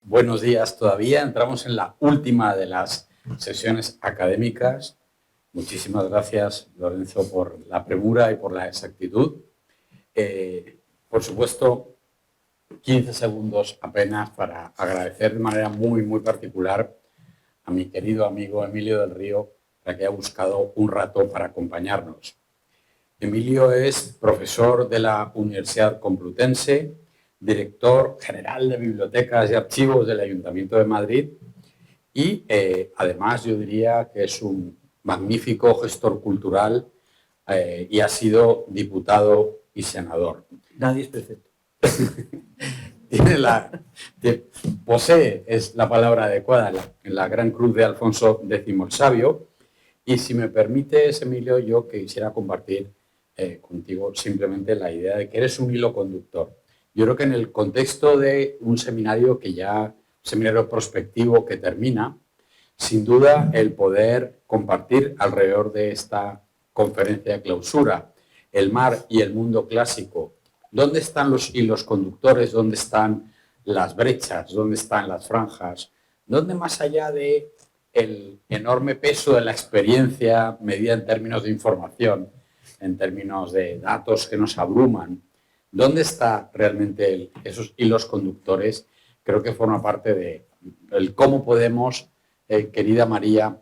Buenos días todavía. Entramos en la última de las sesiones académicas. Muchísimas gracias, Lorenzo, por la premura y por la exactitud. Por supuesto, 15 segundos apenas para agradecer de manera muy particular a mi querido amigo Emilio del Río para que haya buscado un rato para acompañarnos. Emilio es profesor de la Universidad Complutense, director general de Bibliotecas y Archivos del Ayuntamiento de Madrid y además yo diría que es un magnífico gestor cultural y ha sido diputado y senador. Nadie es perfecto. Posee, es la palabra adecuada, la Gran Cruz de Alfonso X el Sabio. Y si me permites, Emilio, yo quisiera compartir contigo simplemente la idea de que eres un hilo conductor. Yo creo que en el contexto de un seminario seminario prospectivo que termina, sin duda el poder compartir alrededor de esta conferencia de clausura el mar y el mundo clásico, ¿dónde están los hilos conductores? ¿Dónde están las brechas? ¿Dónde están las franjas? ¿Dónde más allá de el enorme peso de la experiencia medida en términos de información, en términos de datos que nos abruman, ¿dónde está realmente esos hilos conductores? Creo que forma parte de cómo podemos, querida María,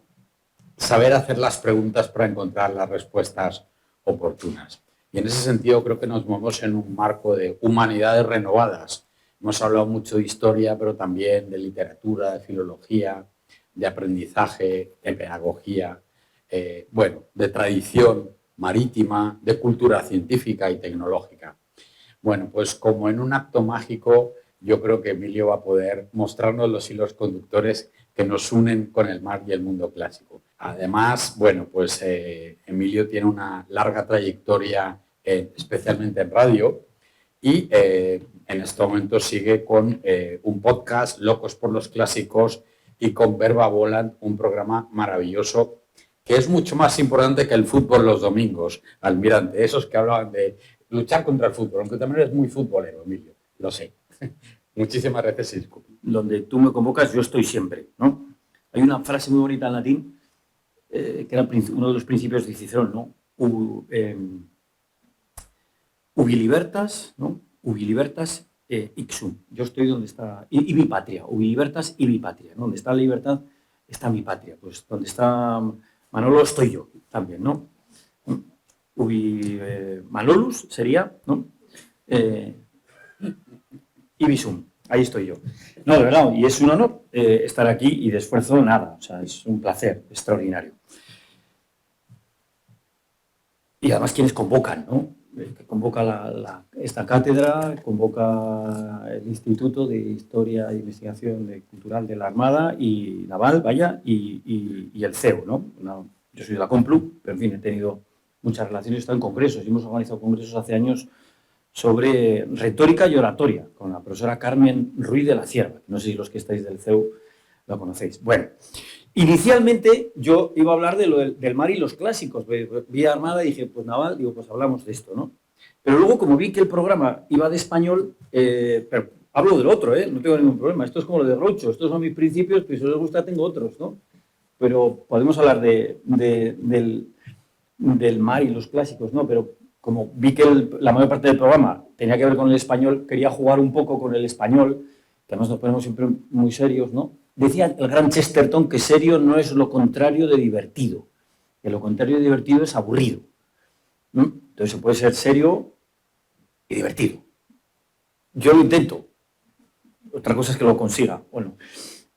saber hacer las preguntas para encontrar las respuestas oportunas. Y en ese sentido creo que nos movemos en un marco de humanidades renovadas. Hemos hablado mucho de historia, pero también de literatura, de filología, de aprendizaje, de pedagogía, de tradición marítima, de cultura científica y tecnológica. Bueno, pues como en un acto mágico, yo creo que Emilio va a poder mostrarnos los hilos conductores que nos unen con el mar y el mundo clásico. Además, bueno, pues Emilio tiene una larga trayectoria, especialmente en radio, y en este momento sigue con un podcast, Locos por los Clásicos, y con Verba Volant, un programa maravilloso que es mucho más importante que el fútbol los domingos, Almirante. Esos que hablaban de luchar contra el fútbol, aunque también eres muy futbolero, Emilio, lo sé. Muchísimas gracias, Isco. Donde tú me convocas, yo estoy siempre, ¿no? Hay una frase muy bonita en latín, que era uno de los principios de Cicerón, ¿no? Ubi libertas, ¿no? Ubi libertas ixum. Yo estoy donde está, y mi patria, ubi libertas y mi patria, ¿no? Donde está la libertad está mi patria. Pues donde está Manolo estoy yo también, ¿no? Ubi Manolus sería, ¿no? Ibisum, ahí estoy yo. No, de verdad, y es un honor estar aquí y de esfuerzo nada, o sea, es un placer extraordinario. Y además quienes convocan, ¿no? Que convoca esta cátedra, convoca el Instituto de Historia e Investigación Cultural de la Armada y Naval, vaya, y el CEU, ¿no? Yo soy de la Complu, pero en fin, he tenido muchas relaciones, he estado en congresos, y hemos organizado congresos hace años sobre retórica y oratoria, con la profesora Carmen Ruiz de la Cierva. No sé si los que estáis del CEU lo conocéis. Bueno, inicialmente yo iba a hablar del mar y los clásicos. Vi Armada y dije, pues Naval, digo, pues hablamos de esto, ¿no? Pero luego, como vi que el programa iba de español, pero hablo del otro, no tengo ningún problema. Esto es como lo de Groucho, estos son mis principios, pues si os gusta tengo otros, ¿no? Pero podemos hablar del mar y los clásicos, ¿no? Pero como vi que la mayor parte del programa tenía que ver con el español, quería jugar un poco con el español, que además nos ponemos siempre muy serios, ¿no? Decía el gran Chesterton que serio no es lo contrario de divertido, que lo contrario de divertido es aburrido, ¿no? Entonces se puede ser serio y divertido. Yo lo intento, otra cosa es que lo consiga. Bueno,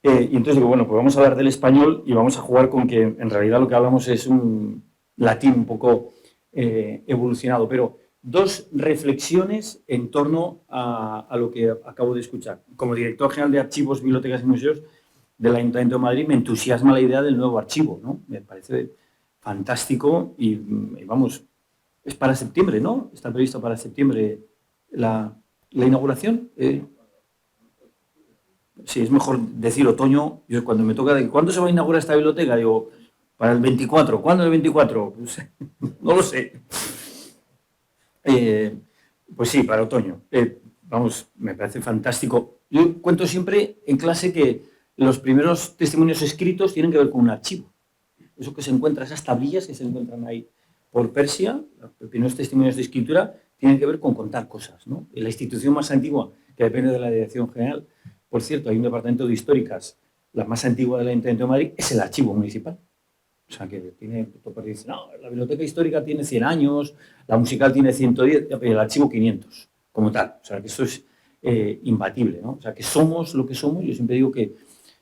y entonces digo, bueno, pues vamos a hablar del español y vamos a jugar con que en realidad lo que hablamos es un latín un poco evolucionado, pero dos reflexiones en torno a lo que acabo de escuchar. Como director general de Archivos, Bibliotecas y Museos del Ayuntamiento de Madrid, me entusiasma la idea del nuevo archivo, ¿no? Me parece fantástico y vamos, es para septiembre, ¿no? Está previsto para septiembre la inauguración. Sí, es mejor decir otoño. Yo cuando me toca, ¿cuándo se va a inaugurar esta biblioteca? Digo, para el 24. ¿Cuándo el 24? Pues, no lo sé. Pues sí, para otoño. Vamos, me parece fantástico. Yo cuento siempre en clase que los primeros testimonios escritos tienen que ver con un archivo. Eso que se encuentra, esas tablillas que se encuentran ahí por Persia, los primeros testimonios de escritura, tienen que ver con contar cosas, ¿no? Y la institución más antigua, que depende de la Dirección General, por cierto, hay un departamento de históricas, la más antigua del Ayuntamiento de Madrid, es el Archivo Municipal. O sea, que tiene, dice, no, la biblioteca histórica tiene 100 años, la musical tiene 110, el archivo 500, como tal. O sea, que eso es imbatible, ¿no? O sea, que somos lo que somos. Yo siempre digo que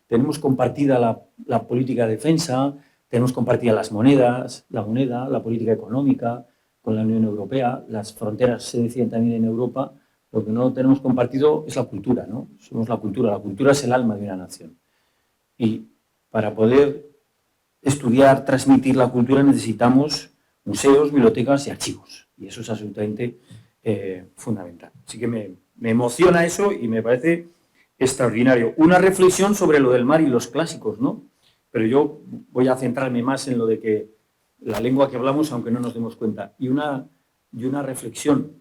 tenemos compartida la política de defensa, tenemos compartida las monedas, la moneda, la política económica con la Unión Europea, las fronteras se deciden también en Europa. Lo que no tenemos compartido es la cultura, ¿no? Somos la cultura es el alma de una nación. Y para poder estudiar, transmitir la cultura necesitamos museos, bibliotecas y archivos. Y eso es absolutamente fundamental. Así que me emociona eso y me parece extraordinario. Una reflexión sobre lo del mar y los clásicos, ¿no? Pero yo voy a centrarme más en lo de que la lengua que hablamos, aunque no nos demos cuenta. Y una reflexión,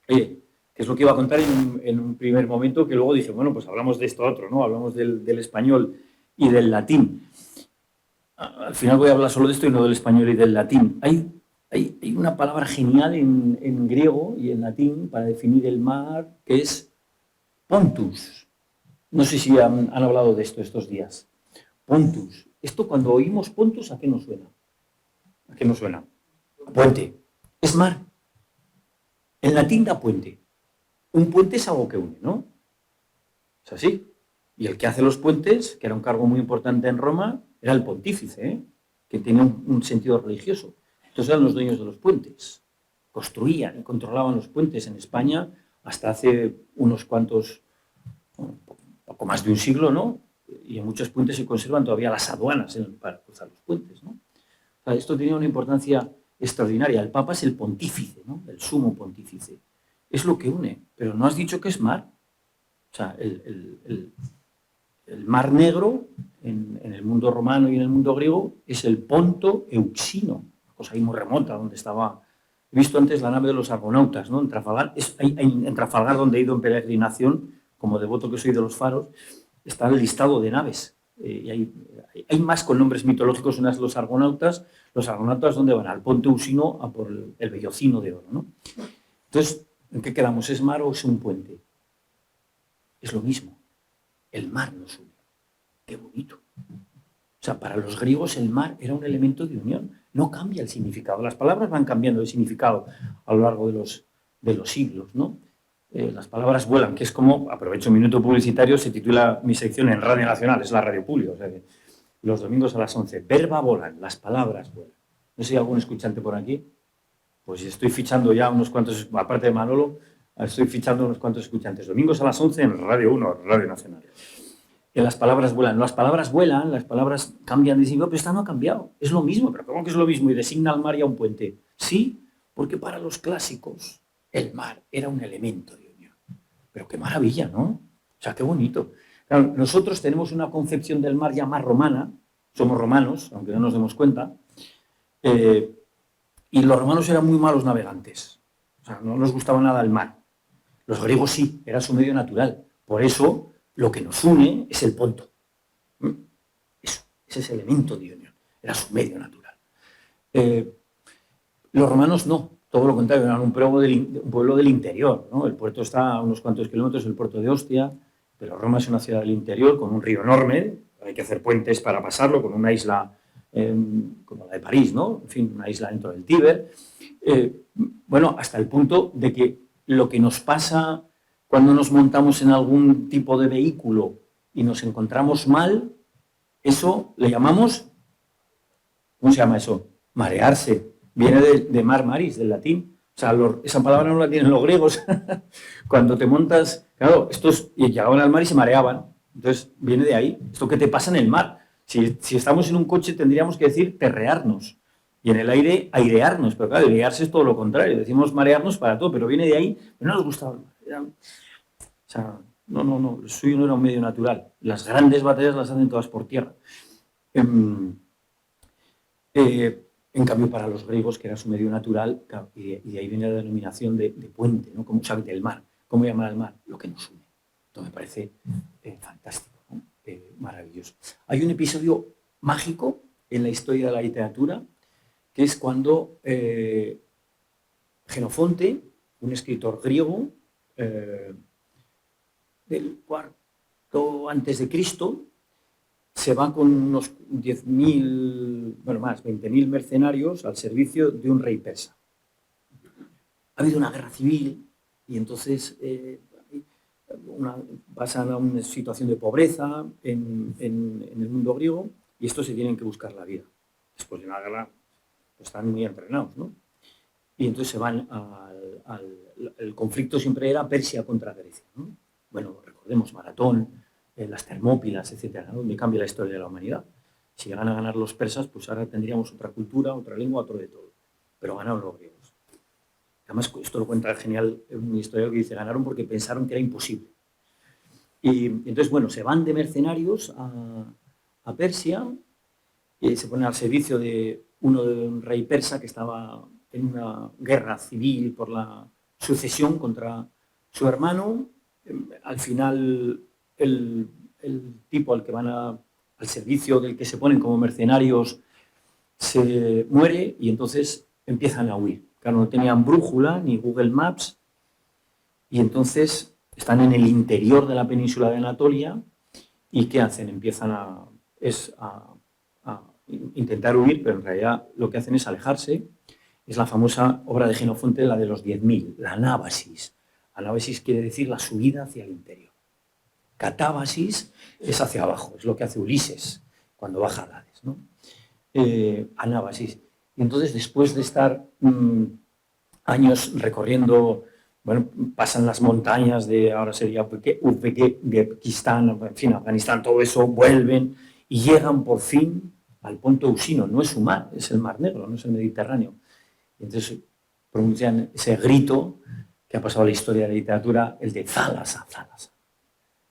que es lo que iba a contar en un primer momento, que luego dije, bueno, pues hablamos de esto otro, ¿no? Hablamos del español y del latín. Al final voy a hablar solo de esto y no del español y del latín. Hay una palabra genial en griego y en latín para definir el mar, que es pontus. No sé si han hablado de esto estos días. Pontus. Esto cuando oímos pontus, ¿a qué nos suena? ¿A qué nos suena? Puente. Es mar. En latín da puente. Un puente es algo que une, ¿no? Es así. Y el que hace los puentes, que era un cargo muy importante en Roma, era el pontífice, que tenía un sentido religioso. Entonces eran los dueños de los puentes. Construían y controlaban los puentes en España hasta hace unos cuantos, poco más de un siglo, ¿no? Y en muchos puentes se conservan todavía las aduanas para cruzar los puentes, ¿no? O sea, esto tenía una importancia extraordinaria. El Papa es el pontífice, ¿no? El sumo pontífice. Es lo que une, pero no has dicho que es mar. O sea, el Mar Negro, en el mundo romano y en el mundo griego, es el Ponto Euxino, una cosa ahí muy remota, donde estaba. He visto antes la nave de los argonautas, ¿no? En Trafalgar, en Trafalgar, donde he ido en peregrinación, como devoto que soy de los faros, está el listado de naves. Y hay más con nombres mitológicos, unas los argonautas donde van al Ponto Euxino a por el vellocino de oro, ¿no? Entonces, ¿en qué quedamos? ¿Es mar o es un puente? Es lo mismo. El mar nos une. Qué bonito. O sea, para los griegos el mar era un elemento de unión. No cambia el significado. Las palabras van cambiando de significado a lo largo de los siglos, ¿no? Las palabras vuelan, que es como, aprovecho un minuto publicitario, se titula mi sección en Radio Nacional, es la radio pública, o sea que los domingos a las 11. Verba volan, las palabras vuelan. No sé si hay algún escuchante por aquí. Pues estoy fichando ya unos cuantos, aparte de Manolo, estoy fichando unos cuantos escuchantes. Domingos a las 11 en Radio 1, Radio Nacional. Que las palabras vuelan, las palabras cambian de significado, pero esta no ha cambiado. Es lo mismo, pero ¿cómo que es lo mismo? Y designa al mar y a un puente. Sí, porque para los clásicos el mar era un elemento de unión. Pero qué maravilla, ¿no? O sea, qué bonito. Claro, nosotros tenemos una concepción del mar ya más romana, somos romanos, aunque no nos demos cuenta, y los romanos eran muy malos navegantes. O sea, no nos gustaba nada el mar. Los griegos sí, era su medio natural. Por eso, lo que nos une es el ponto. Eso, es ese elemento de unión. Era su medio natural. Los romanos no, todo lo contrario, eran un pueblo del interior, ¿no? El puerto está a unos cuantos kilómetros, el puerto de Ostia, pero Roma es una ciudad del interior con un río enorme, hay que hacer puentes para pasarlo, con una isla como la de París, ¿no? En fin, una isla dentro del Tíber. Bueno, hasta el punto de que lo que nos pasa cuando nos montamos en algún tipo de vehículo y nos encontramos mal, eso le llamamos, ¿cómo se llama eso? Marearse. Viene de mar maris, del latín. O sea, esa palabra no la tienen los griegos. Cuando te montas, claro, y llegaban al mar y se mareaban. Entonces, viene de ahí. Esto que te pasa en el mar. Si estamos en un coche tendríamos que decir terrearnos. Y en el aire, airearnos. Pero claro, airearse es todo lo contrario. Decimos marearnos para todo, pero viene de ahí. Pero no nos gustaba el mar. O sea, no. El suyo no era un medio natural. Las grandes batallas las hacen todas por tierra. En cambio, para los griegos, que era su medio natural, y de ahí viene la denominación de puente, ¿no? Como sabe del mar. ¿Cómo llamar al mar? Lo que nos une. Esto me parece fantástico, ¿no? Maravilloso. Hay un episodio mágico en la historia de la literatura, que es cuando Jenofonte, un escritor griego del cuarto antes de Cristo, se va con unos 10.000, bueno, más, 20.000 mercenarios al servicio de un rey persa. Ha habido una guerra civil y entonces pasan a una situación de pobreza en el mundo griego y estos se tienen que buscar la vida. Después de una guerra pues están muy entrenados, ¿no? Y entonces se van el conflicto siempre era Persia contra Grecia, ¿no? Bueno, recordemos Maratón, las Termópilas, etcétera, ¿no? Donde cambia la historia de la humanidad. Si llegan a ganar los persas, pues ahora tendríamos otra cultura, otra lengua, otro de todo. Pero ganaron los griegos. Además, esto lo cuenta genial un historiador que dice, ganaron porque pensaron que era imposible. Y entonces, bueno, se van de mercenarios a Persia, y se ponen al servicio de un rey persa que estaba en una guerra civil por la sucesión contra su hermano. Al final, el tipo al que van al servicio del que se ponen como mercenarios se muere y entonces empiezan a huir. Claro, no tenían brújula ni Google Maps y entonces están en el interior de la península de Anatolia y ¿qué hacen? Empiezan a intentar huir, pero en realidad lo que hacen es alejarse. Es la famosa obra de Jenofonte, la de los 10.000, la anábasis. Anábasis quiere decir la subida hacia el interior. Catábasis es hacia abajo, es lo que hace Ulises cuando baja a Hades, ¿no? Anábasis. Y entonces, después de estar años recorriendo, bueno, pasan las montañas de, ahora sería Uzbekistán, en fin, Afganistán, todo eso, vuelven y llegan por fin al Ponto Eusino. No es su mar, es el Mar Negro, no es el Mediterráneo. Y entonces pronuncian ese grito que ha pasado a la historia de la literatura, el de Thalassa, Thalassa,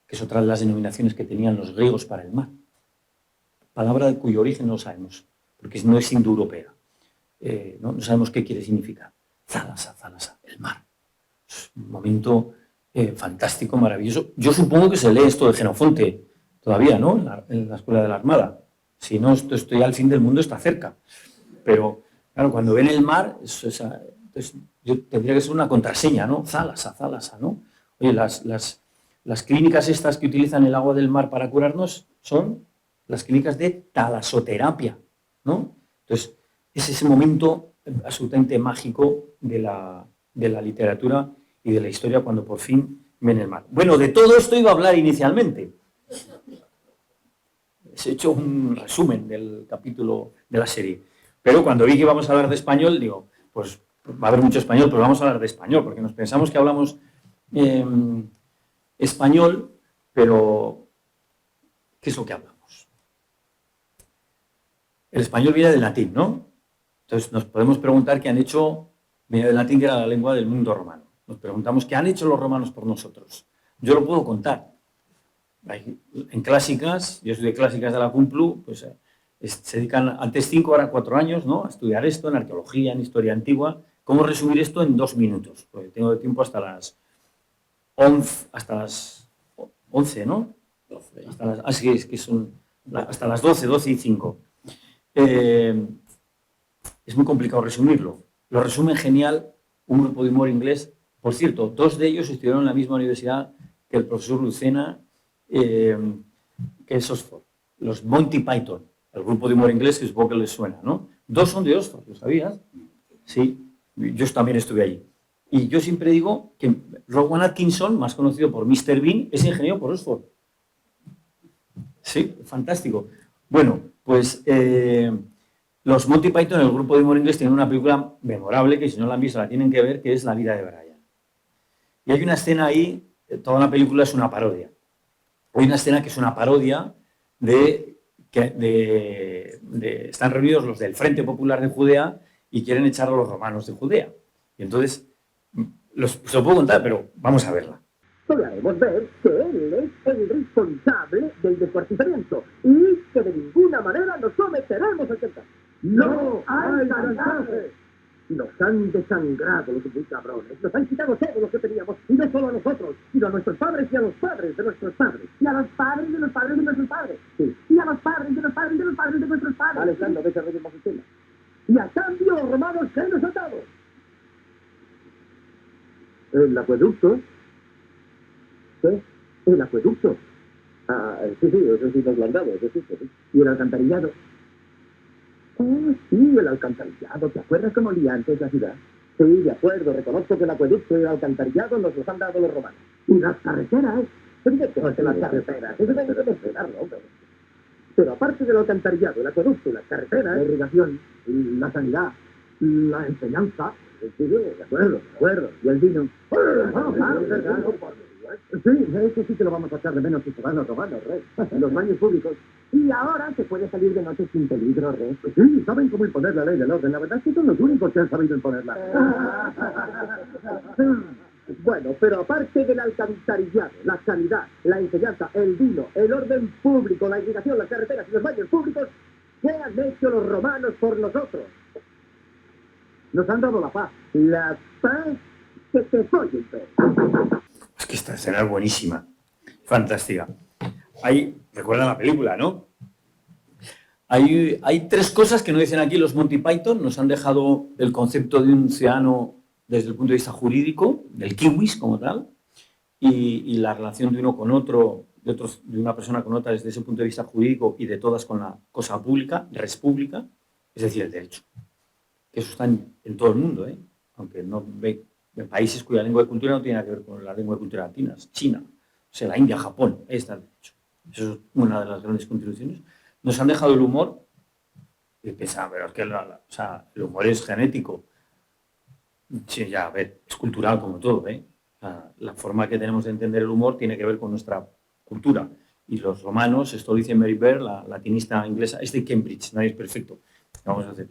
que es otra de las denominaciones que tenían los griegos para el mar. Palabra de cuyo origen no sabemos, porque no es indoeuropea. No sabemos qué quiere significar. Thalassa, Thalassa, el mar. Es un momento fantástico, maravilloso. Yo supongo que se lee esto de Jenofonte todavía, ¿no? En la escuela de la Armada. Si no, esto ya al fin del mundo está cerca. Pero, claro, cuando ven el mar, entonces, yo tendría que ser una contraseña, ¿no? Thalassa, Thalassa, ¿no? Oye, las clínicas estas que utilizan el agua del mar para curarnos son las clínicas de talasoterapia, ¿no? Entonces, es ese momento absolutamente mágico de la literatura y de la historia cuando por fin ven el mar. Bueno, de todo esto iba a hablar inicialmente. He hecho un resumen del capítulo de la serie. Pero cuando vi que íbamos a hablar de español, digo, pues va a haber mucho español, pero vamos a hablar de español, porque nos pensamos que hablamos español, pero ¿qué es lo que hablamos? El español viene del latín, ¿no? Entonces nos podemos preguntar qué han hecho, viene del latín, que era la lengua del mundo romano. Nos preguntamos qué han hecho los romanos por nosotros. Yo lo puedo contar. En clásicas, yo soy de clásicas de la Complu, pues se dedican antes 5, ahora 4 años, ¿no? A estudiar esto en arqueología, en historia antigua. ¿Cómo resumir esto en 2 minutos? Porque tengo tiempo hasta las 11, ¿no? 12. Así es que son hasta las 12 y 5. Es muy complicado resumirlo. Lo resume genial un grupo de humor inglés. Por cierto, 2 de ellos estudiaron en la misma universidad que el profesor Lucena, que es Oxford. Los Monty Python, el grupo de humor inglés que supongo que les suena, ¿no? 2 son de Oxford, ¿lo sabías? Sí, yo también estuve allí. Y yo siempre digo que Rowan Atkinson, más conocido por Mr. Bean, es ingeniero por Oxford. Sí, fantástico. Bueno, pues los Monty Python, el grupo de humor inglés, tienen una película memorable que si no la han visto la tienen que ver, que es La vida de Brian. Y hay una escena ahí, toda la película es una parodia. Hay una escena que es una parodia están reunidos los del Frente Popular de Judea y quieren echar a los romanos de Judea. Y entonces, se lo puedo contar, pero vamos a verla. Podremos ver que él es el responsable del descuartizamiento y que de ninguna manera nos someteremos al chantaje. ¡No hay chantaje! Nos han desangrado los muy cabrones. Nos han quitado todo lo que teníamos. Y no solo a nosotros, sino a nuestros padres y a los padres de nuestros padres. Y a los padres de los padres de nuestros padres. Sí. Y a los padres de los padres de los padres de nuestros padres. Alejandro, desarrollemos el tema. Y a cambio, los romanos, ¿qué nos han dado? El acueducto. ¿Qué? El acueducto. Ah, sí, eso sí nos lo han dado, eso sí. ¿Y el alcantarillado? Oh, sí, el alcantarillado. ¿Te acuerdas cómo olía antes la ciudad? Sí, de acuerdo. Reconozco que el acueducto y el alcantarillado nos los han dado los romanos. ¿Y las carreteras? Evidentemente las carreteras. Eso hay que mencionarlo, hombre. Pero aparte del alcantarillado, el acueducto, las carreteras, la irrigación, la sanidad, la enseñanza. Sí, de acuerdo. ¿Y el vino? Sí, eso sí que lo vamos a echar de menos si se van los romanos, Rey. Los baños públicos. Y ahora se puede salir de noche sin peligro, Rey. Sí, saben cómo imponer la ley del orden. La verdad es que son los únicos que han sabido imponerla. Bueno, pero aparte del alcantarillado, la sanidad, la enseñanza, el vino, el orden público, la irrigación, las carreteras y los baños públicos, ¿qué han hecho los romanos por nosotros? Nos han dado la paz. La paz que te follen, pero. Es que esta escena es buenísima, fantástica. Recuerdan la película, ¿no? Hay tres cosas que no dicen aquí los Monty Python. Nos han dejado el concepto de un ciudadano desde el punto de vista jurídico, del kiwis como tal, y la relación de uno con otro, de una persona con otra desde ese punto de vista jurídico y de todas con la cosa pública, res pública, es decir, el derecho. Que eso está en todo el mundo, ¿eh? Aunque no ve en países cuya lengua y cultura no tiene nada que ver con la lengua y cultura latinas, China, o sea, la India, Japón, ahí está el derecho. Eso es una de las grandes contribuciones. Nos han dejado el humor, y pensaba, pero es que el humor es genético. Sí, ya, a ver, es cultural como todo, ¿eh? La forma que tenemos de entender el humor tiene que ver con nuestra cultura. Y los romanos, esto lo dice Mary Beard, la latinista inglesa, es de Cambridge, nadie es perfecto. Vamos a hacer.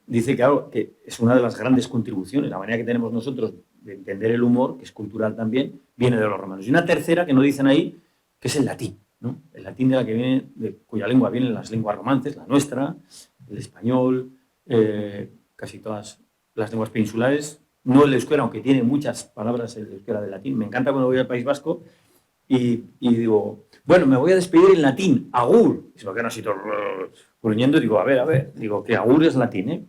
Dice que es una de las grandes contribuciones, la manera que tenemos nosotros de entender el humor, que es cultural también, viene de los romanos. Y una tercera que no dicen ahí, que es el latín, ¿no? El latín de la que viene, de cuya lengua vienen las lenguas romances, la nuestra, el español, casi todas las lenguas peninsulares, no el euskera, aunque tiene muchas palabras el euskera del latín. Me encanta cuando voy al País Vasco y digo, bueno, me voy a despedir en latín, agur. Y se me quedan así todos gruñendo y digo, a ver, digo que agur es latín, ¿eh?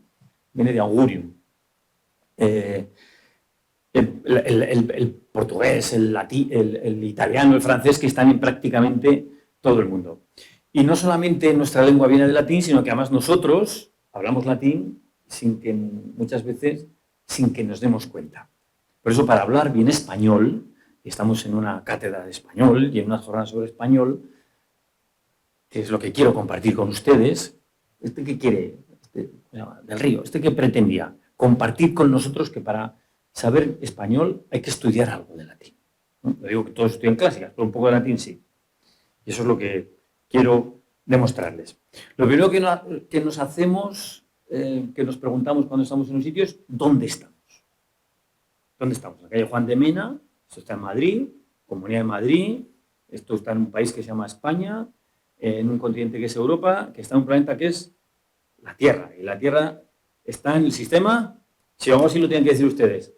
Viene de augurium. El portugués, el italiano, el francés, que están en prácticamente todo el mundo. Y no solamente nuestra lengua viene del latín, sino que además nosotros hablamos latín muchas veces sin que nos demos cuenta. Por eso, para hablar bien español, y estamos en una cátedra de español y en una jornada sobre español, que es lo que quiero compartir con ustedes, ¿qué quiere? Del Río, que pretendía compartir con nosotros que para saber español hay que estudiar algo de latín, ¿no? No digo que todos estudian clásicas, pero un poco de latín sí. Y eso es lo que quiero demostrarles. Lo primero que nos hacemos, que nos preguntamos cuando estamos en un sitio es ¿dónde estamos? ¿Dónde estamos? En la calle Juan de Mena, esto está en Madrid, Comunidad de Madrid, esto está en un país que se llama España, en un continente que es Europa, que está en un planeta que es la Tierra. Y la Tierra está en el sistema, si algo así lo tienen que decir ustedes,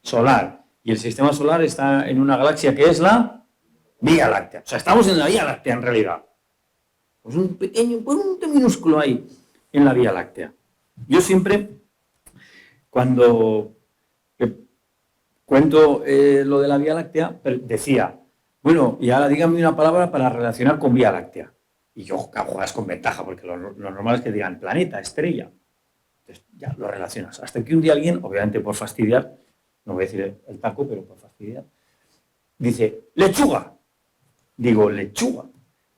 solar. Y el sistema solar está en una galaxia que es la Vía Láctea. O sea, estamos en la Vía Láctea en realidad. Pues un pequeño, punto minúsculo ahí en la Vía Láctea. Yo siempre, cuando cuento lo de la Vía Láctea, decía, bueno, y ahora díganme una palabra para relacionar con Vía Láctea. Y yo juegas con ventaja, porque lo normal es que digan planeta, estrella. Entonces ya lo relacionas. Hasta que un día alguien, obviamente por fastidiar, no voy a decir el taco, pero por fastidiar, dice, lechuga. Digo, lechuga.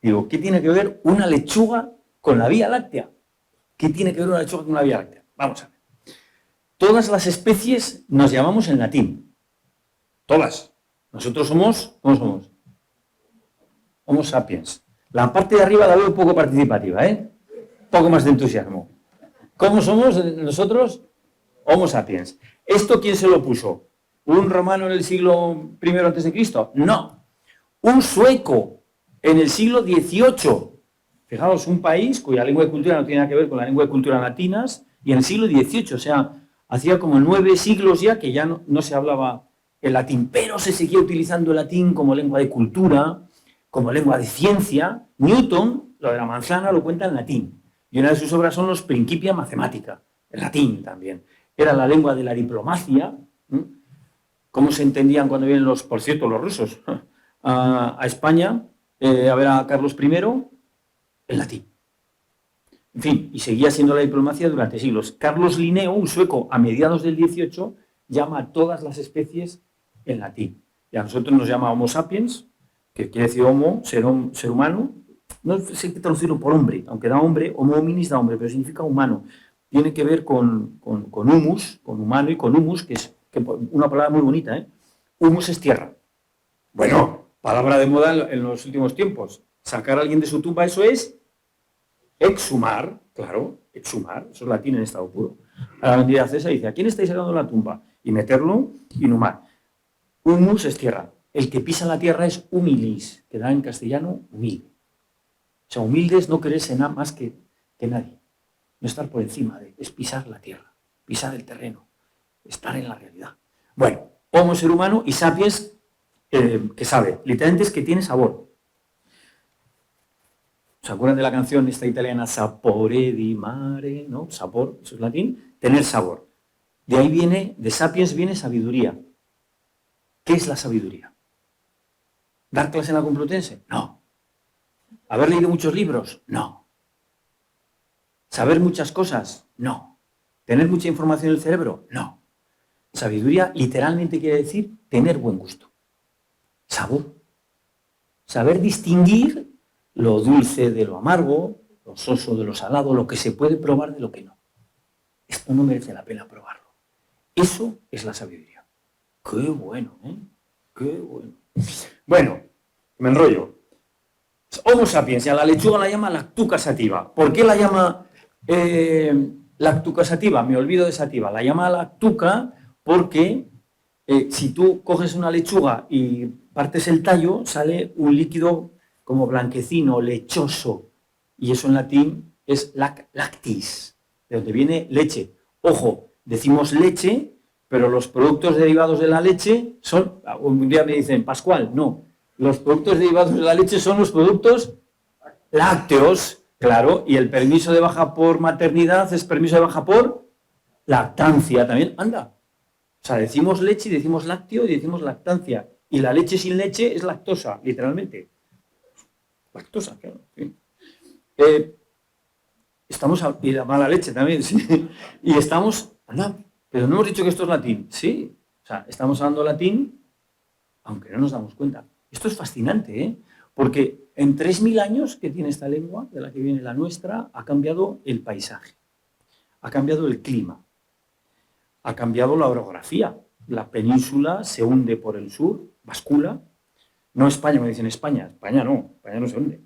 Digo, ¿qué tiene que ver una lechuga con la Vía Láctea? ¿Qué tiene que ver una lechuga con la Vía Láctea? Vamos a ver. Todas las especies nos llamamos en latín. Todas. Nosotros somos, ¿cómo somos? Homo sapiens. La parte de arriba la veo un poco participativa, ¿eh? Un poco más de entusiasmo. ¿Cómo somos nosotros? Homo sapiens. ¿Esto quién se lo puso? ¿Un romano en el siglo I a.C.? No. Un sueco en el siglo XVIII. Fijaos, un país cuya lengua y cultura no tiene nada que ver con la lengua y cultura latinas, Y en el siglo XVIII, o sea, hacía como 9 siglos ya que ya no se hablaba el latín, pero se seguía utilizando el latín como lengua de cultura, como lengua de ciencia. Newton, lo de la manzana, lo cuenta en latín. Y una de sus obras son los Principia Mathematica, en latín también. Era la lengua de la diplomacia. ¿Cómo se entendían cuando vienen por cierto, los rusos a España a ver a Carlos I? En latín. En fin, y seguía siendo la diplomacia durante siglos. Carlos Linneo, un sueco a mediados del XVIII, llama a todas las especies en latín. Y a nosotros nos llama Homo sapiens, que quiere decir homo, ser humano. No sé qué traducirlo por hombre, aunque da hombre, homo hominis da hombre, pero significa humano. Tiene que ver con humus, con humano, y con humus, que es una palabra muy bonita, ¿eh? Humus es tierra. Bueno, palabra de moda en los últimos tiempos. Sacar a alguien de su tumba, eso es exhumar, claro, exhumar, eso es latín en estado puro. A la vendida César dice, ¿a quién estáis sacando de la tumba? Y meterlo, inhumar. Humus es tierra. El que pisa la tierra es humilis, que da en castellano humilde. O sea, humilde es no quererse nada más que nadie. No estar por encima es pisar la tierra, pisar el terreno, estar en la realidad. Bueno, homo ser humano y sapiens, que sabe, literalmente es que tiene sabor. ¿Se acuerdan de la canción esta italiana Sapore di mare? ¿No? Sapor, eso es latín, tener sabor. De ahí viene, de sapiens viene sabiduría. ¿Qué es la sabiduría? ¿Dar clase en la Complutense? No. ¿Haber leído muchos libros? No. ¿Saber muchas cosas? No. ¿Tener mucha información en el cerebro? No. Sabiduría literalmente quiere decir tener buen gusto. Sabor. Saber distinguir lo dulce de lo amargo, lo soso de lo salado, lo que se puede probar de lo que no. Esto no merece la pena probarlo. Eso es la sabiduría. Qué bueno, ¿eh? Qué bueno. Bueno, me enrollo. Homo sapiens, y a la lechuga la llama lactuca sativa. ¿Por qué la llama lactuca sativa? Me olvido de sativa. La llama lactuca porque si tú coges una lechuga y partes el tallo, sale un líquido como blanquecino, lechoso. Y eso en latín es lactis, de donde viene leche. Ojo, decimos leche, pero los productos derivados de la leche son... Un día me dicen, Pascual, no. Los productos derivados de la leche son los productos lácteos, claro, y el permiso de baja por maternidad es permiso de baja por lactancia también. Anda. O sea, decimos leche y decimos lácteo y decimos lactancia. Y la leche sin leche es lactosa, literalmente. Lactosa, claro. Sí. Y la mala leche también, sí. Y estamos, anda, pero no hemos dicho que esto es latín. Sí, o sea, estamos hablando latín, aunque no nos damos cuenta. Esto es fascinante, ¿eh? Porque en 3.000 años que tiene esta lengua, de la que viene la nuestra, ha cambiado el paisaje, ha cambiado el clima, ha cambiado la orografía. La península se hunde por el sur, bascula. No España, me dicen España no se hunde.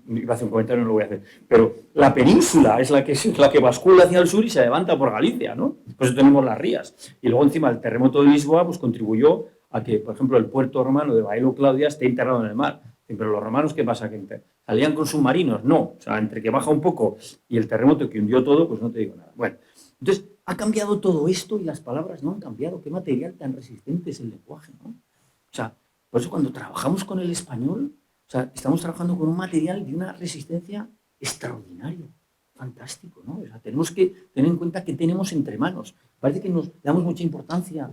Iba a hacer un comentario, no lo voy a hacer. Pero la península es la que bascula hacia el sur y se levanta por Galicia, ¿no? Por eso tenemos las rías. Y luego encima el terremoto de Lisboa pues contribuyó a que, por ejemplo, el puerto romano de Baelo Claudia esté enterrado en el mar. Pero los romanos, ¿qué pasa? ¿Que salían con submarinos? No. O sea, entre que baja un poco y el terremoto que hundió todo, pues no te digo nada. Bueno, entonces ha cambiado todo esto y las palabras no han cambiado. Qué material tan resistente es el lenguaje, ¿no? O sea, por eso cuando trabajamos con el español, o sea, estamos trabajando con un material de una resistencia extraordinaria, fantástico, ¿no? O sea, tenemos que tener en cuenta que tenemos entre manos. Parece que nos damos mucha importancia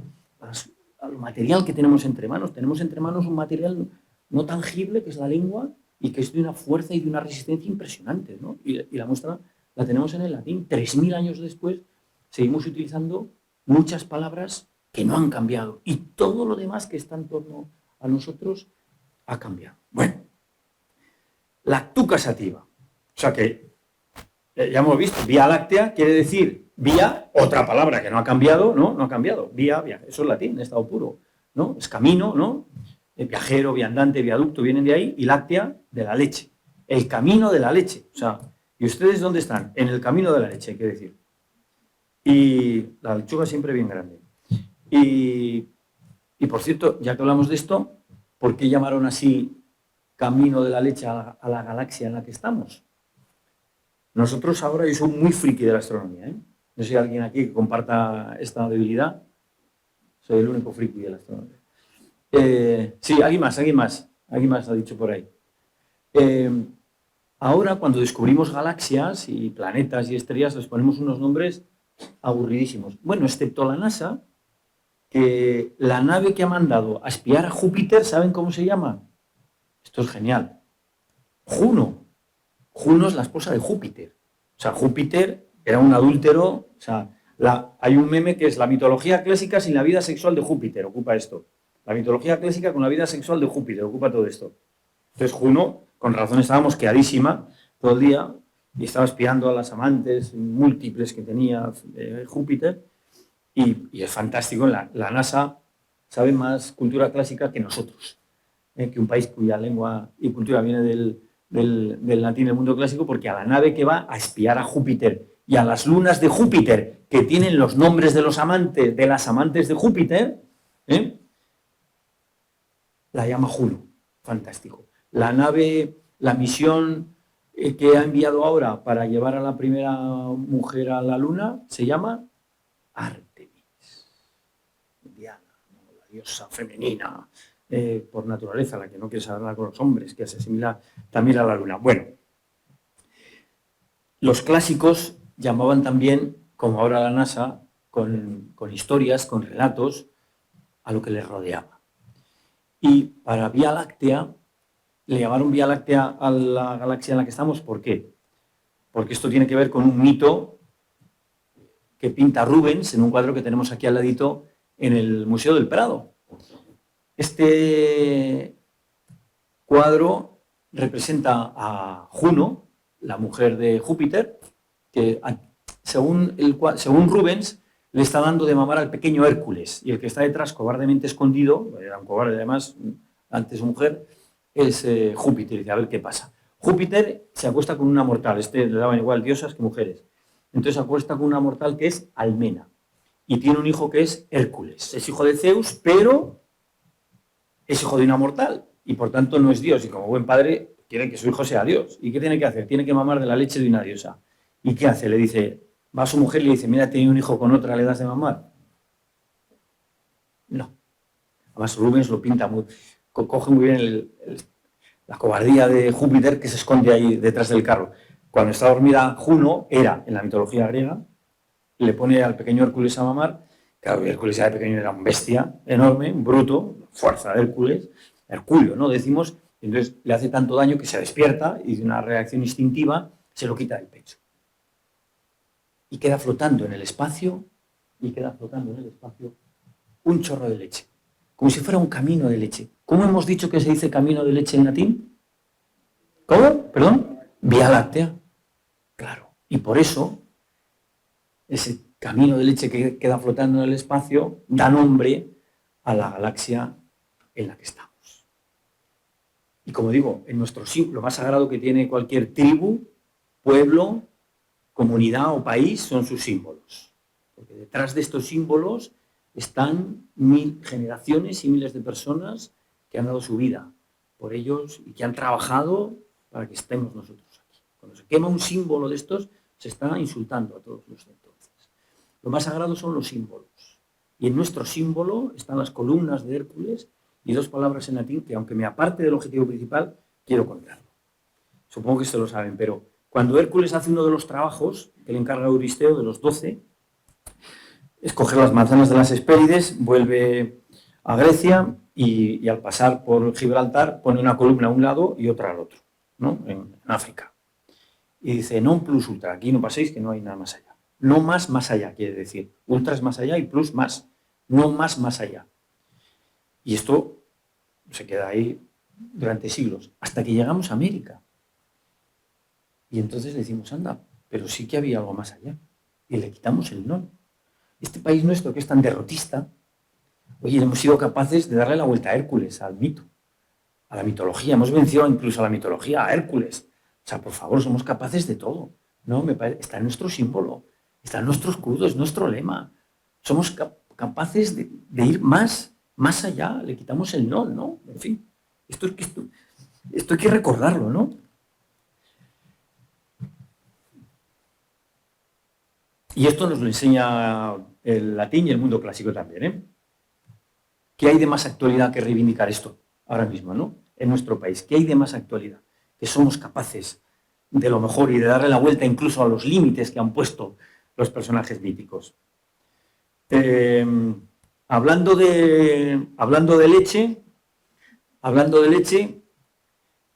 al material que tenemos entre manos. Tenemos entre manos un material no tangible, que es la lengua, y que es de una fuerza y de una resistencia impresionante, ¿no? Y la muestra la tenemos en el latín. 3.000 años después seguimos utilizando muchas palabras que no han cambiado. Y todo lo demás que está en torno a nosotros ha cambiado. Bueno, lactuca sativa. O sea que, ya hemos visto, vía láctea quiere decir vía, otra palabra que no ha cambiado, ¿no? No ha cambiado. Vía, eso es latín, en estado puro, ¿no? Es camino, ¿no? Viajero, viandante, viaducto, vienen de ahí, y láctea, de la leche. El camino de la leche. O sea, ¿y ustedes dónde están? En el camino de la leche, hay que decir. Y la lechuga siempre bien grande. Y por cierto, ya que hablamos de esto, ¿por qué llamaron así camino de la leche a la galaxia en la que estamos? Nosotros ahora, yo soy muy friki de la astronomía, ¿eh? No sé si hay alguien aquí que comparta esta debilidad. Soy el único friki de la astronomía. Sí, alguien más ha dicho por ahí. Ahora, cuando descubrimos galaxias y planetas y estrellas, les ponemos unos nombres aburridísimos. Bueno, excepto la NASA, que la nave que ha mandado a espiar a Júpiter, ¿saben cómo se llama? Esto es genial. Juno. Juno es la esposa de Júpiter. O sea, Júpiter era un adúltero. O sea, hay un meme que es la mitología clásica sin la vida sexual de Júpiter, ocupa esto. La mitología clásica con la vida sexual de Júpiter, ocupa todo esto. Entonces Juno, con razón, estaba mosqueadísima todo el día y estaba espiando a las amantes múltiples que tenía Júpiter. Y es fantástico, la NASA sabe más cultura clásica que nosotros, que un país cuya lengua y cultura viene del latín del mundo clásico, porque a la nave que va a espiar a Júpiter y a las lunas de Júpiter, que tienen los nombres de los amantes, de las amantes de Júpiter, la llama Juno. Fantástico. La nave, la misión que ha enviado ahora para llevar a la primera mujer a la luna se llama Artemis. Diana, la diosa femenina por naturaleza, la que no quiere saber con los hombres, que se asimila también a la luna. Bueno, los clásicos llamaban también, como ahora la NASA, con historias, con relatos, a lo que les rodeaba. Y para Vía Láctea, le llamaron Vía Láctea a la galaxia en la que estamos. ¿Por qué? Porque esto tiene que ver con un mito que pinta Rubens en un cuadro que tenemos aquí al ladito en el Museo del Prado. Este cuadro representa a Juno, la mujer de Júpiter, que según Rubens le está dando de mamar al pequeño Hércules, y el que está detrás cobardemente escondido, era un cobarde además, antes mujer, es Júpiter. Y dice, a ver qué pasa. Júpiter se acuesta con una mortal, le daban igual diosas que mujeres. Entonces se acuesta con una mortal que es Almena, y tiene un hijo que es Hércules. Es hijo de Zeus, pero es hijo de una mortal, y por tanto no es Dios, y como buen padre quiere que su hijo sea Dios. ¿Y qué tiene que hacer? Tiene que mamar de la leche de una diosa. ¿Y qué hace? Le dice, va a su mujer y le dice, mira, tiene un hijo con otra, ¿le das de mamar? No. Además Rubens lo pinta coge muy bien la cobardía de Júpiter, que se esconde ahí detrás del carro. Cuando está dormida Juno, en la mitología griega, le pone al pequeño Hércules a mamar. Claro, Hércules ya de pequeño era un bestia enorme, un bruto, fuerza de Hércules, Herculio, ¿no? Decimos, entonces le hace tanto daño que se despierta y de una reacción instintiva se lo quita del pecho. Y queda flotando en el espacio, un chorro de leche, como si fuera un camino de leche. ¿Cómo hemos dicho que se dice camino de leche en latín? ¿Cómo? ¿Perdón? Vía Láctea. Claro. Y por eso, ese camino de leche que queda flotando en el espacio da nombre a la galaxia en la que estamos. Y como digo, en nuestro lo más sagrado que tiene cualquier tribu, pueblo, comunidad o país son sus símbolos. Porque detrás de estos símbolos están generaciones y miles de personas que han dado su vida por ellos y que han trabajado para que estemos nosotros aquí. Cuando se quema un símbolo de estos, se está insultando a todos los de entonces. Lo más sagrado son los símbolos. Y en nuestro símbolo están las columnas de Hércules y dos palabras en latín que, aunque me aparte del objetivo principal, quiero contarlo. Supongo que se lo saben, pero cuando Hércules hace uno de los trabajos que le encarga Euristeo, de los 12, es coger las manzanas de las Hespérides, vuelve a Grecia y al pasar por Gibraltar pone una columna a un lado y otra al otro, ¿no? en África. Y dice, non plus ultra, aquí no paséis que no hay nada más allá. No más allá, quiere decir. Ultra es más allá y plus más. No más allá. Y esto se queda ahí durante siglos, hasta que llegamos a América. Y entonces decimos, anda, pero sí que había algo más allá. Y le quitamos el no. Este país nuestro, que es tan derrotista, oye, hemos sido capaces de darle la vuelta a Hércules, al mito, a la mitología. Hemos vencido incluso a la mitología, a Hércules. O sea, por favor, somos capaces de todo. ¿No? Está en nuestro símbolo, está en nuestro escudo, es nuestro lema. Somos capaces de ir más allá, le quitamos el no, ¿no? En fin, esto hay que recordarlo, ¿no? Y esto nos lo enseña el latín y el mundo clásico también, ¿eh? ¿Qué hay de más actualidad que reivindicar esto ahora mismo, ¿no? En nuestro país? ¿Qué hay de más actualidad? Que somos capaces de lo mejor y de darle la vuelta incluso a los límites que han puesto los personajes míticos. Hablando de leche,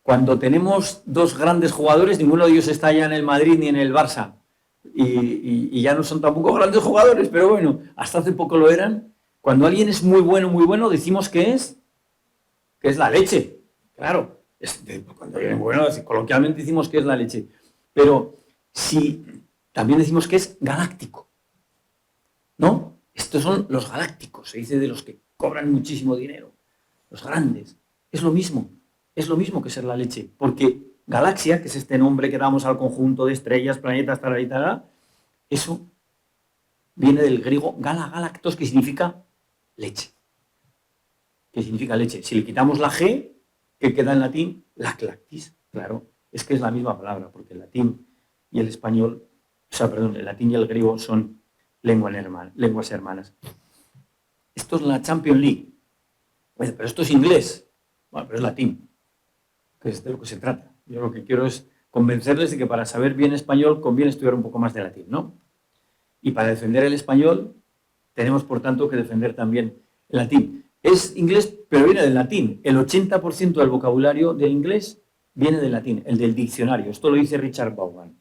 cuando tenemos dos grandes jugadores, ninguno de ellos está ya en el Madrid ni en el Barça, y ya no son tampoco grandes jugadores, pero bueno, hasta hace poco lo eran. Cuando alguien es muy bueno, decimos que es la leche. Claro, cuando alguien es bueno, coloquialmente decimos que es la leche. Pero si también decimos que es galáctico, ¿no? Estos son los galácticos, se dice de los que cobran muchísimo dinero, los grandes. Es lo mismo que ser la leche, porque galaxia, que es este nombre que damos al conjunto de estrellas, planetas, tal y tal, eso viene del griego gala, galactos, que significa leche. ¿Qué significa leche? Si le quitamos la G, que queda en latín, lactis. Claro, es que es la misma palabra, porque el latín y el español, el latín y el griego son lenguas hermanas. Esto es la Champions League. Bueno, pero esto es inglés. Bueno, pero es latín, que es de lo que se trata. Yo lo que quiero es convencerles de que para saber bien español conviene estudiar un poco más de latín, ¿no? Y para defender el español tenemos, por tanto, que defender también el latín. Es inglés, pero viene del latín. El 80% del vocabulario del inglés viene del latín, el del diccionario. Esto lo dice Richard Vaughan,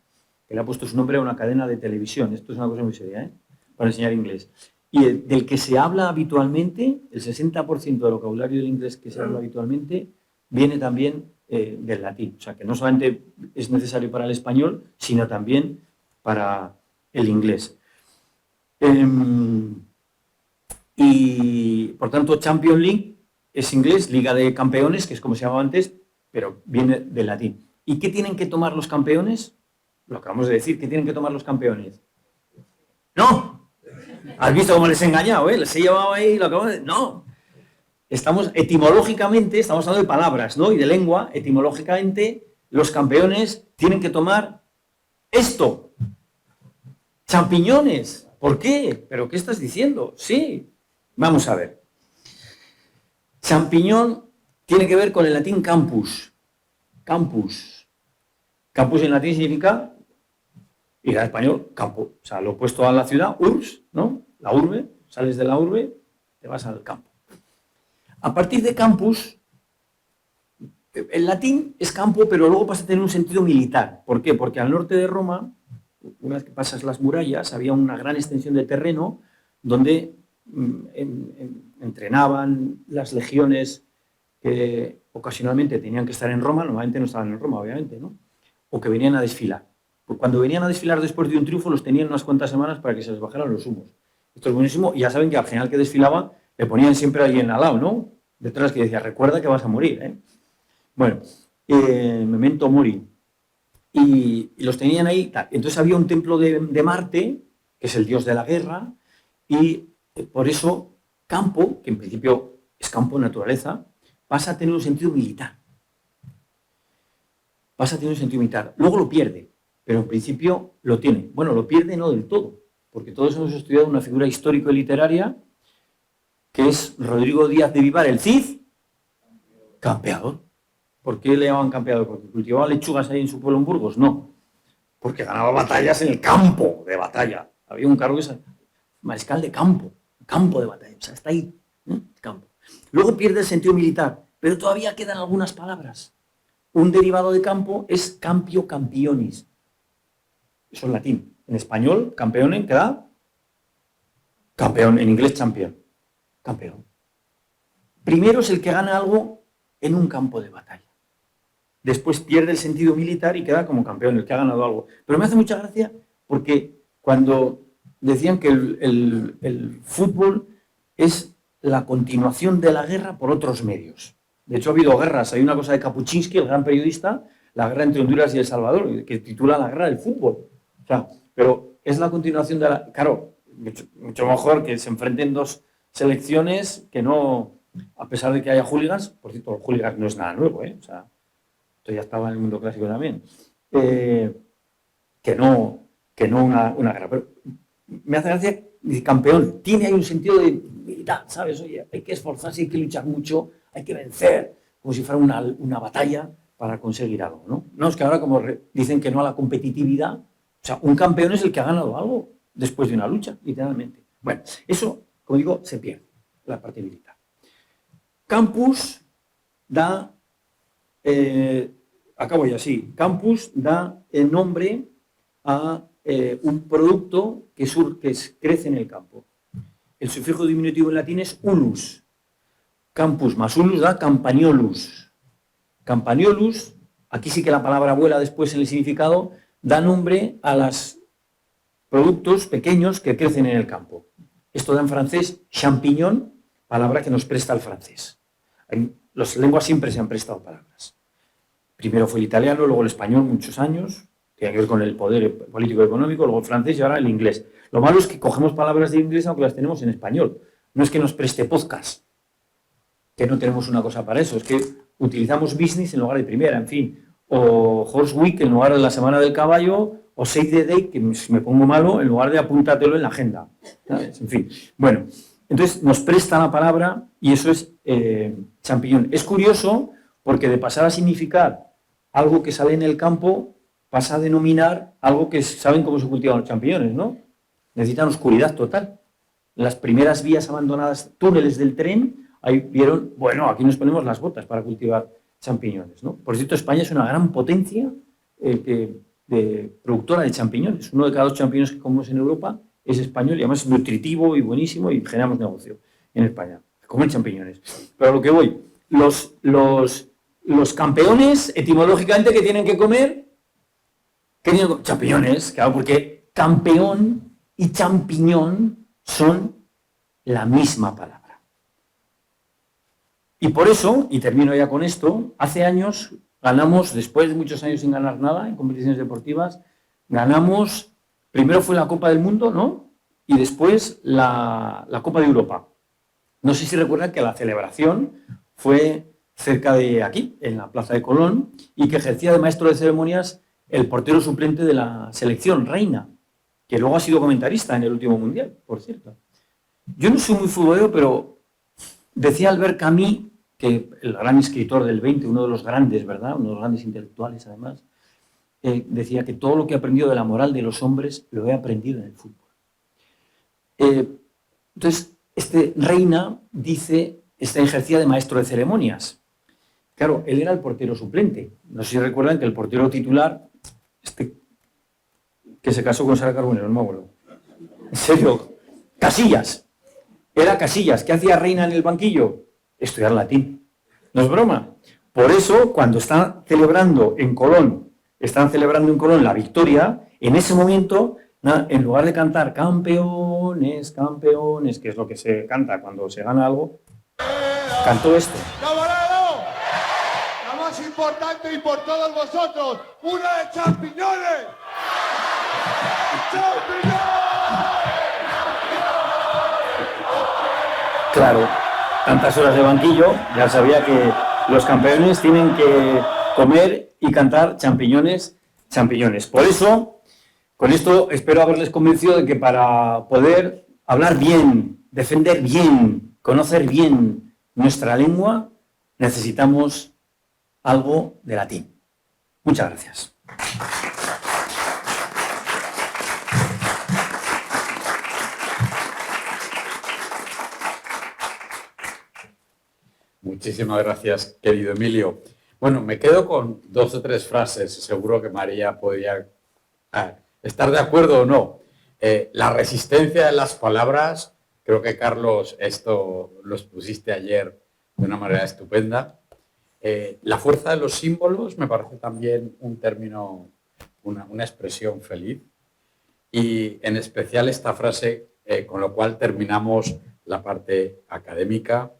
que le ha puesto su nombre a una cadena de televisión. Esto es una cosa muy seria, ¿eh? Para enseñar inglés. Y del que se habla habitualmente, el 60% del vocabulario del inglés que se habla habitualmente viene también del latín. O sea, que no solamente es necesario para el español, sino también para el inglés. Y, por tanto, Champions League es inglés, Liga de Campeones, que es como se llamaba antes, pero viene del latín. ¿Y qué tienen que tomar los campeones? Lo acabamos de decir, ¿qué tienen que tomar los campeones? ¡No! ¿Has visto cómo les he engañado, eh? Les he llevado ahí, lo acabamos de... ¡No! Etimológicamente, estamos hablando de palabras, ¿no? Y de lengua, etimológicamente, los campeones tienen que tomar esto. Champiñones. ¿Por qué? ¿Pero qué estás diciendo? Sí. Vamos a ver. Champiñón tiene que ver con el latín campus. Campus. Campus en latín significa, y en español, campo. O sea, lo opuesto a la ciudad, urbs, ¿no? La urbe. Sales de la urbe, te vas al campo. A partir de campus, el latín es campo, pero luego pasa a tener un sentido militar. ¿Por qué? Porque al norte de Roma, una vez que pasas las murallas, había una gran extensión de terreno donde entrenaban las legiones que ocasionalmente tenían que estar en Roma, normalmente no estaban en Roma, obviamente, ¿no? O que venían a desfilar. Pues cuando venían a desfilar después de un triunfo, los tenían unas cuantas semanas para que se les bajaran los humos. Esto es buenísimo, y ya saben que al general que desfilaba le ponían siempre a alguien al lado, ¿no? Detrás, que decía, recuerda que vas a morir, ¿eh? Bueno, memento mori. Y los tenían ahí. Entonces había un templo de Marte, que es el dios de la guerra, y por eso campo, que en principio es campo naturaleza, pasa a tener un sentido militar. Pasa a tener un sentido militar. Luego lo pierde, pero en principio lo tiene. Bueno, lo pierde no del todo, porque todos hemos estudiado una figura histórico y literaria que es Rodrigo Díaz de Vivar, el Cid, campeador. ¿Por qué le llamaban campeador? ¿Porque cultivaba lechugas ahí en su pueblo en Burgos? No, porque ganaba batallas en el campo de batalla. Había un cargo que es mariscal de campo de batalla, o sea, está ahí, ¿eh? Campo. Luego pierde el sentido militar, pero todavía quedan algunas palabras. Un derivado de campo es campio campionis. Eso es latín. En español, campeone queda campeón, en inglés champion. Campeón. Primero es el que gana algo en un campo de batalla. Después pierde el sentido militar y queda como campeón, el que ha ganado algo. Pero me hace mucha gracia porque cuando decían que el fútbol es la continuación de la guerra por otros medios. De hecho, ha habido guerras. Hay una cosa de Kapuscinski, el gran periodista, la guerra entre Honduras y El Salvador, que titula La guerra del fútbol. O sea, pero es la continuación de la... Claro, mucho mejor que se enfrenten dos selecciones que no... A pesar de que haya hooligans, por cierto, los hooligans no es nada nuevo, ¿eh? O sea, esto ya estaba en el mundo clásico también. Que no una guerra. Pero me hace gracia, dice, campeón, tiene ahí un sentido de militar, ¿sabes? Oye, hay que esforzarse, hay que luchar mucho, hay que vencer, como si fuera una batalla para conseguir algo, ¿no? No, es que ahora como dicen que no a la competitividad, o sea, un campeón es el que ha ganado algo después de una lucha, literalmente. Bueno, eso, como digo, se pierde, la parte militar. Campus da, acabo ya así, campus da el nombre a un producto que crece en el campo. El sufijo diminutivo en latín es ulus. Campus más ulus da campaniolus. Campaniolus, aquí sí que la palabra vuela después en el significado, da nombre a los productos pequeños que crecen en el campo. Esto da en francés champignon, palabra que nos presta el francés. Las lenguas siempre se han prestado palabras. Primero fue el italiano, luego el español, muchos años, tiene que ver con el poder político y económico, luego el francés y ahora el inglés. Lo malo es que cogemos palabras de inglés aunque las tenemos en español. No es que nos preste podcast, que no tenemos una cosa para eso, es que utilizamos business en lugar de primera, en fin, o Horse Week en lugar de la Semana del Caballo, o Save the Day, que si me pongo malo, en lugar de apúntatelo en la agenda, ¿sabes? En fin, bueno, entonces nos presta la palabra y eso es champiñón. Es curioso porque de pasar a significar algo que sale en el campo, pasa a denominar algo que saben cómo se cultivan los champiñones, ¿no? Necesitan oscuridad total. Las primeras vías abandonadas, túneles del tren, ahí vieron, bueno, aquí nos ponemos las botas para cultivar champiñones, ¿no? Por cierto, España es una gran potencia de productora de champiñones. Uno de cada 2 champiñones que comemos en Europa es español y además es nutritivo y buenísimo y generamos negocio en España. Comen champiñones. Pero a lo que voy, los campeones, etimológicamente, ¿qué tienen que comer? ¿Qué tienen que comer? Champiñones, claro, porque campeón y champiñón son la misma palabra. Y por eso, y termino ya con esto, hace años ganamos, después de muchos años sin ganar nada en competiciones deportivas, ganamos, primero fue la Copa del Mundo, ¿no? Y después la Copa de Europa. No sé si recuerdan que la celebración fue cerca de aquí, en la Plaza de Colón, y que ejercía de maestro de ceremonias el portero suplente de la selección, Reina, que luego ha sido comentarista en el último Mundial, por cierto. Yo no soy muy futbolero, pero decía Albert Camus, que el gran escritor del 20, uno de los grandes, ¿verdad? Uno de los grandes intelectuales, además, decía que todo lo que he aprendido de la moral de los hombres lo he aprendido en el fútbol. Entonces, Reina dice, ejercía de maestro de ceremonias. Claro, él era el portero suplente. No sé si recuerdan que el portero titular, que se casó con Sara Carbonero, no me acuerdo. En serio, Casillas. Era Casillas. ¿Qué hacía Reina en el banquillo? Estudiar latín. No es broma. Por eso, cuando están celebrando en Colón la victoria, en ese momento, en lugar de cantar campeones, campeones, que es lo que se canta cuando se gana algo, cantó esto. ¡Camarero! La más importante y por todos vosotros, una de champiñones. ¡Champiñones! Claro, tantas horas de banquillo, ya sabía que los campeones tienen que comer y cantar champiñones, champiñones. Por eso, con esto espero haberles convencido de que para poder hablar bien, defender bien, conocer bien nuestra lengua, necesitamos algo de latín. Muchas gracias. Muchísimas gracias, querido Emilio. Bueno, me quedo con 2 o 3 frases. Seguro que María podría estar de acuerdo o no. La resistencia de las palabras, creo que Carlos, esto lo expusiste ayer de una manera estupenda. La fuerza de los símbolos me parece también un término, una expresión feliz. Y en especial esta frase, con lo cual terminamos la parte académica.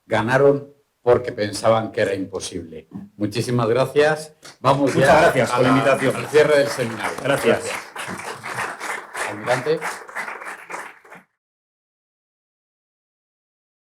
Ganaron porque pensaban que era imposible. Muchísimas gracias. Vamos Muchas ya gracias por la invitación. al cierre del seminario. Gracias. Almirante.